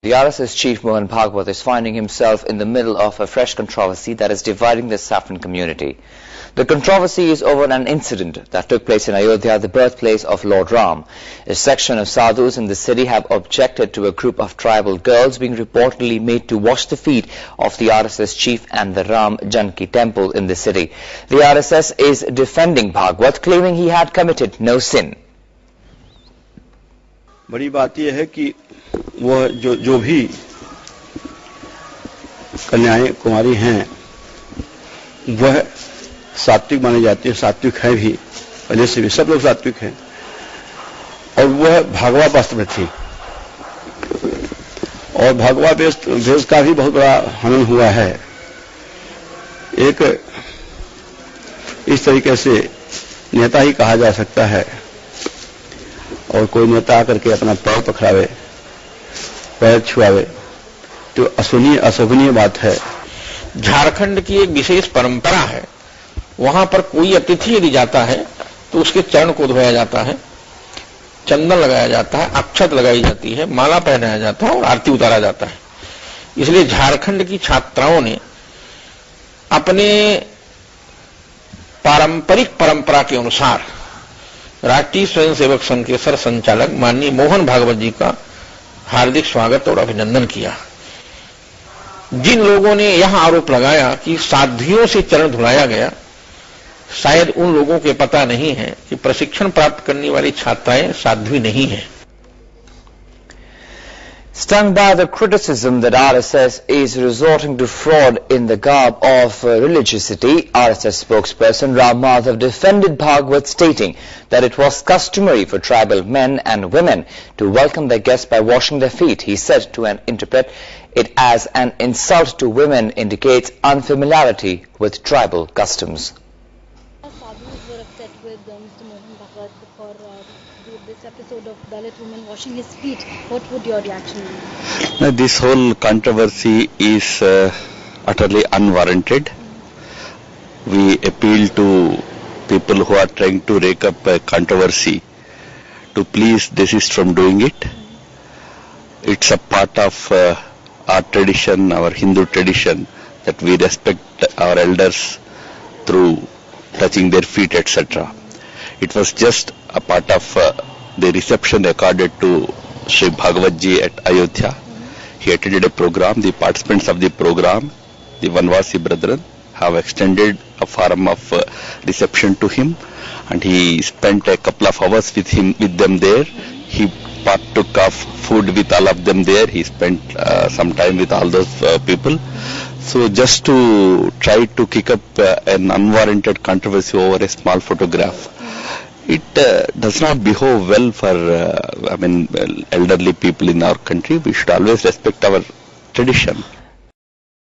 The RSS chief Mohan Bhagwat is finding himself in the middle of a fresh controversy that is dividing the saffron community. The controversy is over an incident that took place in Ayodhya, the birthplace of Lord Ram. A section of sadhus in the city have objected to a group of tribal girls being reportedly made to wash the feet of the RSS chief and the Ram Janki temple in the city. The RSS is defending Bhagwat, claiming he had committed no sin. बड़ी बात यह है कि वह जो भी कन्याएं कुमारी हैं वह सात्विक मानी जाती है, सात्विक है भी, पहले से भी सब लोग सात्विक हैं, और वह भगवा वस्त्र में थी और भगवा वेश का भी बहुत बड़ा हनन हुआ है। एक इस तरीके से नेता ही कहा जा सकता है और कोई नेता आकर के अपना पैर पकड़ावे, पैर छुआवे तो अशोभनीय बात है। झारखंड की एक विशेष परंपरा है, वहां पर कोई अतिथि यदि जाता है तो उसके चरण को धोया जाता है, चंदन लगाया जाता है, अक्षत लगाई जाती है, माला पहनाया जाता है और आरती उतारा जाता है। इसलिए झारखंड की छात्राओं ने अपने पारंपरिक परंपरा के अनुसार राष्ट्रीय स्वयंसेवक संघ के सर संचालक माननीय मोहन भागवत जी का हार्दिक स्वागत और अभिनंदन किया। जिन लोगों ने यह आरोप लगाया कि साध्वियों से चरण धुलाया गया, शायद उन लोगों के पता नहीं है कि प्रशिक्षण प्राप्त करने वाली छात्राएं साध्वी नहीं हैं। Stung by the criticism that RSS is resorting to fraud in the garb of religiosity, RSS spokesperson Ram Madhav defended Bhagwat, stating that it was customary for tribal men and women to welcome their guests by washing their feet. He said to interpret it as an insult to women indicates unfamiliarity with tribal customs. Sadhus were upset with Mr. Mohan Bhagwat for this episode of Dalit women washing his feet. What would your reaction be? Now, this whole controversy is utterly unwarranted. We appeal to people who are trying to rake up a controversy to please desist from doing it. It's a part of our tradition, our Hindu tradition, that we respect our elders through touching their feet, etc. It was just a part of the reception accorded to Sri Bhagwat Ji at Ayodhya. He attended a program. The participants of the program, the Vanvasi brethren, have extended a forum of reception to him, and he spent a couple of hours with them there. He partook of food with all of them there. He spent some time with all those people. So just to try to kick up an unwarranted controversy over a small photograph, it does not behove well for elderly people in our country. We should always respect our tradition.